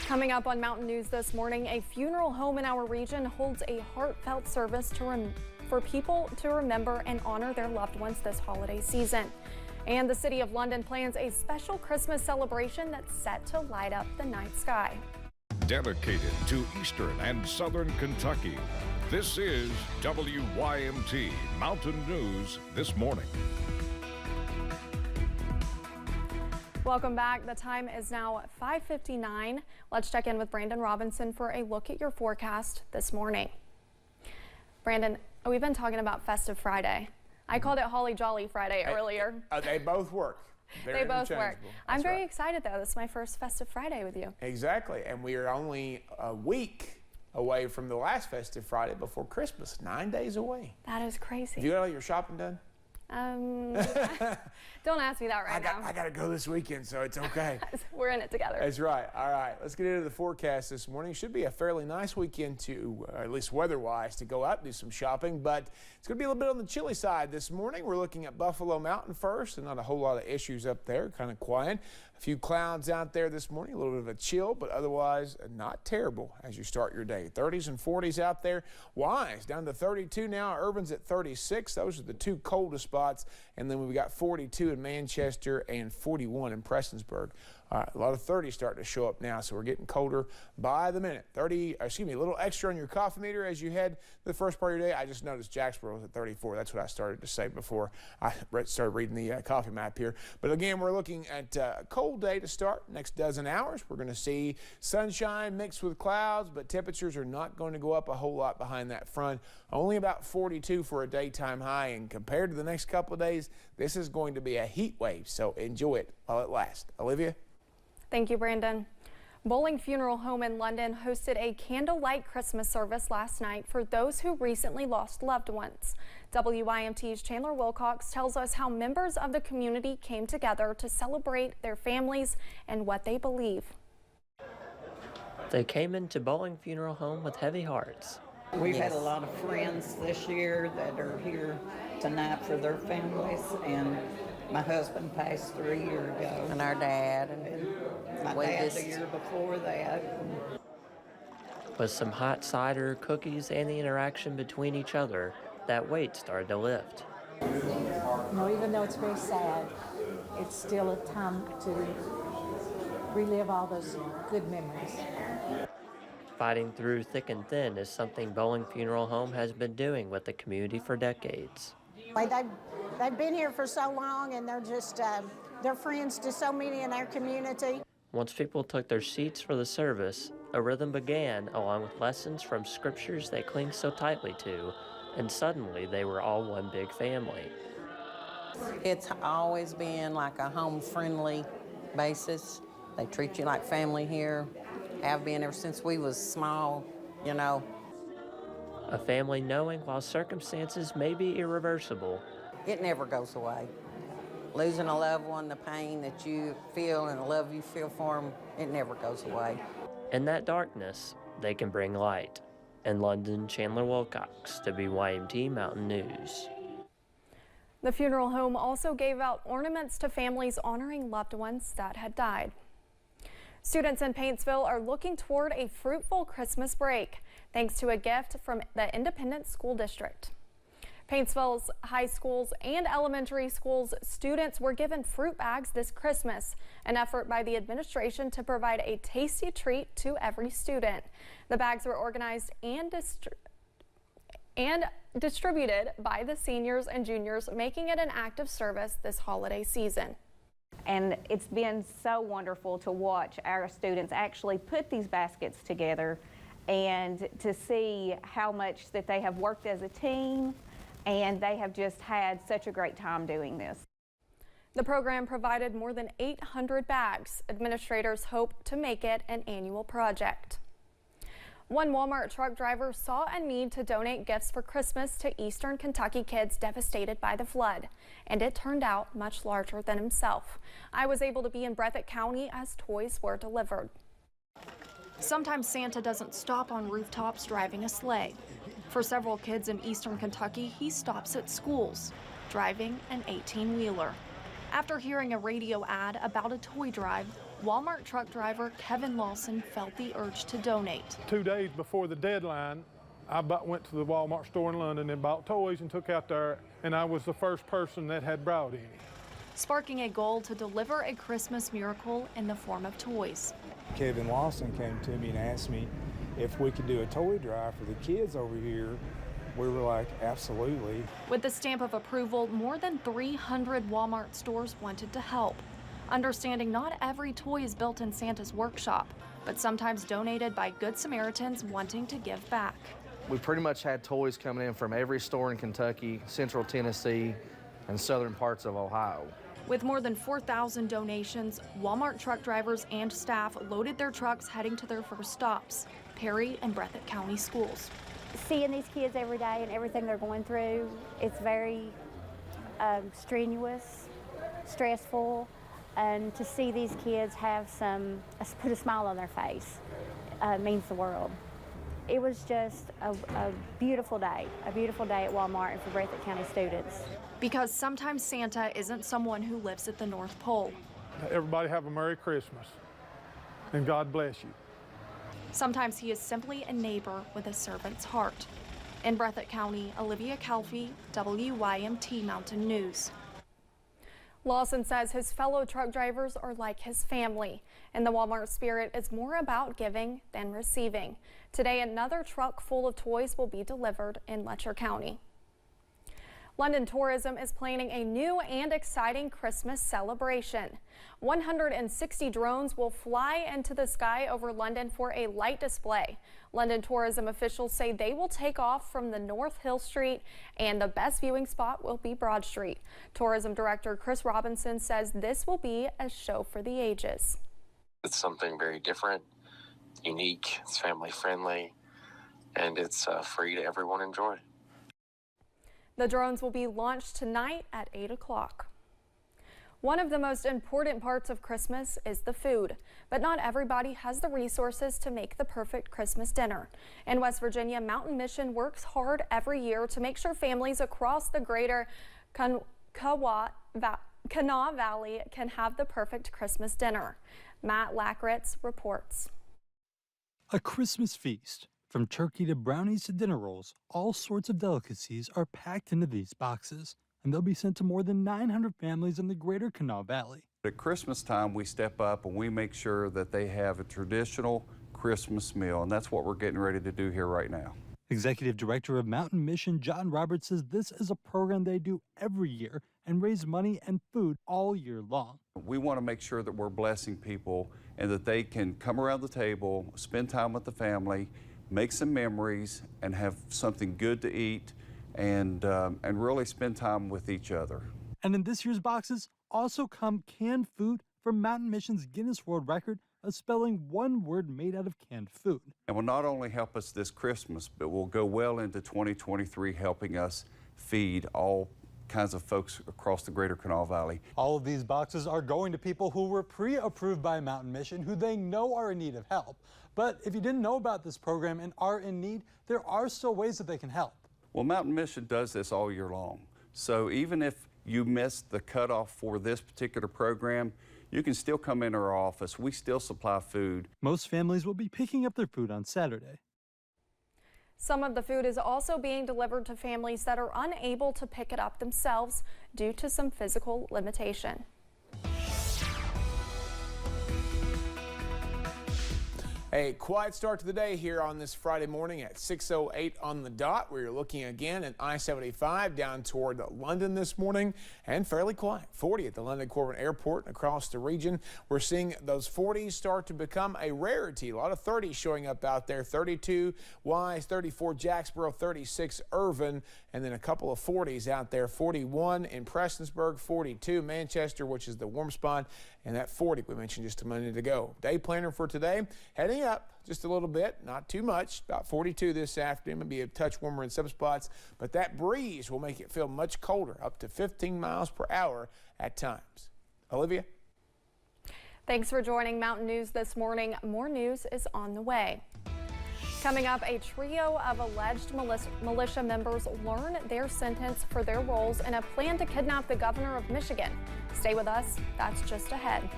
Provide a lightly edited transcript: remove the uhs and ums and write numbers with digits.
Coming up on Mountain News this morning, a funeral home in our region holds a heartfelt service for people to remember and honor their loved ones this holiday season. And the City of London plans a special Christmas celebration that's set to light up the night sky. Dedicated to Eastern and Southern Kentucky, this is WYMT Mountain News this morning. Welcome back. The time is now 5:59. Let's check in with Brandon Robinson for a look at your forecast this morning. Brandon, we've been talking about Festive Friday. I called it Holly Jolly Friday earlier. They both work. They both work. I'm very excited, though. This is my first Festive Friday with you. Exactly. And we are only a week away from the last Festive Friday before Christmas. 9 days away. That is crazy. Have you got all your shopping done? Don't ask me that now. I got to go this weekend, so it's okay. We're in it together. That's right. All right, let's get into the forecast this morning. Should be a fairly nice weekend to, at least weather-wise, to go out and do some shopping, but it's going to be a little bit on the chilly side this morning. We're looking at Buffalo Mountain first, and not a whole lot of issues up there, kind of quiet. A few clouds out there this morning, a little bit of a chill, but otherwise not terrible as you start your day. 30s and 40s out there. Wise down to 32 now. Irvin's at 36. Those are the two coldest spots. And then we've got 42 in Manchester and 41 in Prestonsburg. A lot of 30s starting to show up now, so we're getting colder by the minute. A little extra on your coffee meter as you head the first part of your day. I just noticed Jacksboro was at 34. That's what I started to say before I started reading the coffee map here. But again, we're looking at a cold day to start. Next dozen hours, we're going to see sunshine mixed with clouds, but temperatures are not going to go up a whole lot behind that front. Only about 42 for a daytime high, and compared to the next couple of days, this is going to be a heat wave, so enjoy it while it lasts. Olivia? Thank you, Brandon. Bowling Funeral Home in London hosted a candlelight Christmas service last night for those who recently lost loved ones. WYMT's Chandler Wilcox tells us how members of the community came together to celebrate their families and what they believe. They came into Bowling Funeral Home with heavy hearts. We've had a lot of friends this year that are here tonight for their families, and my husband passed 3 years ago. And our dad. And my dad the year before that. With some hot cider, cookies, and the interaction between each other, that weight started to lift. Even though it's very sad, it's still a time to relive all those good memories. Fighting through thick and thin is something Bowling Funeral Home has been doing with the community for decades. They've been here for so long, and they're just, they're friends to so many in our community. Once people took their seats for the service, a rhythm began along with lessons from scriptures they cling so tightly to, and suddenly they were all one big family. It's always been like a home-friendly basis. They treat you like family here. Have been ever since we was small, you know. A family knowing while circumstances may be irreversible, it never goes away. Losing a loved one, the pain that you feel and the love you feel for them, it never goes away. In that darkness, they can bring light. In London, Chandler Wilcox, WYMT Mountain News. The funeral home also gave out ornaments to families honoring loved ones that had died. Students in Paintsville are looking toward a fruitful Christmas break, thanks to a gift from the Independent School District. Paintsville's high schools and elementary schools students were given fruit bags this Christmas, an effort by the administration to provide a tasty treat to every student. The bags were organized and distributed by the seniors and juniors, making it an act of service this holiday season. And it's been so wonderful to watch our students actually put these baskets together and to see how much that they have worked as a team, and they have just had such a great time doing this. The program provided more than 800 bags. Administrators hope to make it an annual project. One Walmart truck driver saw a need to donate gifts for Christmas to Eastern Kentucky kids devastated by the flood, and it turned out much larger than himself. I was able to be in Breathitt County as toys were delivered. Sometimes Santa doesn't stop on rooftops driving a sleigh. For several kids in Eastern Kentucky, he stops at schools, driving an 18-wheeler. After hearing a radio ad about a toy drive, Walmart truck driver Kevin Lawson felt the urge to donate. 2 days before the deadline, I went to the Walmart store in London and bought toys and took out there, and I was the first person that had brought any. Sparking a goal to deliver a Christmas miracle in the form of toys. Kevin Lawson came to me and asked me if we could do a toy drive for the kids over here. We were like, absolutely. With the stamp of approval, more than 300 Walmart stores wanted to help. Understanding not every toy is built in Santa's workshop, but sometimes donated by Good Samaritans wanting to give back. We pretty much had toys coming in from every store in Kentucky, Central Tennessee, and southern parts of Ohio. With more than 4,000 donations, Walmart truck drivers and staff loaded their trucks heading to their first stops, Perry and Breathitt County schools. Seeing these kids every day and everything they're going through, it's very strenuous, stressful, and to see these kids have put a smile on their face means the world. It was just a beautiful day at Walmart and for Breathitt County students. Because sometimes Santa isn't someone who lives at the North Pole. Everybody have a Merry Christmas, and God bless you. Sometimes he is simply a neighbor with a servant's heart. In Breathitt County, Olivia Calfee, WYMT Mountain News. Lawson says his fellow truck drivers are like his family, and the Walmart spirit is more about giving than receiving. Today, another truck full of toys will be delivered in Letcher County. London Tourism is planning a new and exciting Christmas celebration. 160 drones will fly into the sky over London for a light display. London Tourism officials say they will take off from the North Hill Street, and the best viewing spot will be Broad Street. Tourism Director Chris Robinson says this will be a show for the ages. It's something very different, unique, it's family friendly, and it's free to everyone enjoy. The drones will be launched tonight at 8 o'clock. One of the most important parts of Christmas is the food, but not everybody has the resources to make the perfect Christmas dinner. In West Virginia, Mountain Mission works hard every year to make sure families across the greater Kanawha Valley can have the perfect Christmas dinner. Matt Lackritz reports. A Christmas feast. From turkey to brownies to dinner rolls, all sorts of delicacies are packed into these boxes, and they'll be sent to more than 900 families in the greater Kanawha Valley. At Christmas time, we step up and we make sure that they have a traditional Christmas meal, and that's what we're getting ready to do here right now. Executive Director of Mountain Mission, John Roberts, says this is a program they do every year and raise money and food all year long. We want to make sure that we're blessing people and that they can come around the table, spend time with the family, make some memories, and have something good to eat, and really spend time with each other. And in this year's boxes also come canned food from Mountain Mission's Guinness World Record of spelling one word made out of canned food. And will not only help us this Christmas, but will go well into 2023, helping us feed all kinds of folks across the greater Kanawha Valley. All of these boxes are going to people who were pre-approved by Mountain Mission, who they know are in need of help. But if you didn't know about this program and are in need, there are still ways that they can help. Well, Mountain Mission does this all year long. So even if you missed the cutoff for this particular program, you can still come into our office. We still supply food. Most families will be picking up their food on Saturday. Some of the food is also being delivered to families that are unable to pick it up themselves due to some physical limitation. A quiet start to the day here on this Friday morning at 6:08 on the dot. We're looking again at I-75 down toward London this morning, and fairly quiet. 40 at the London Corbin Airport and across the region. We're seeing those 40s start to become a rarity. A lot of 30s showing up out there. 32 Wise, 34 Jacksboro, 36 Irvin, and then a couple of 40s out there. 41 in Prestonsburg, 42 Manchester, which is the warm spot, and that 40 we mentioned just a minute ago. Day planner for today, heading up just a little bit, not too much, about 42 this afternoon, maybe a touch warmer in some spots, but that breeze will make it feel much colder, up to 15 miles per hour at times. Olivia? Thanks for joining Mountain News this morning. More news is on the way. Coming up, a trio of alleged militia members learn their sentence for their roles in a plan to kidnap the governor of Michigan. Stay with us, that's just ahead.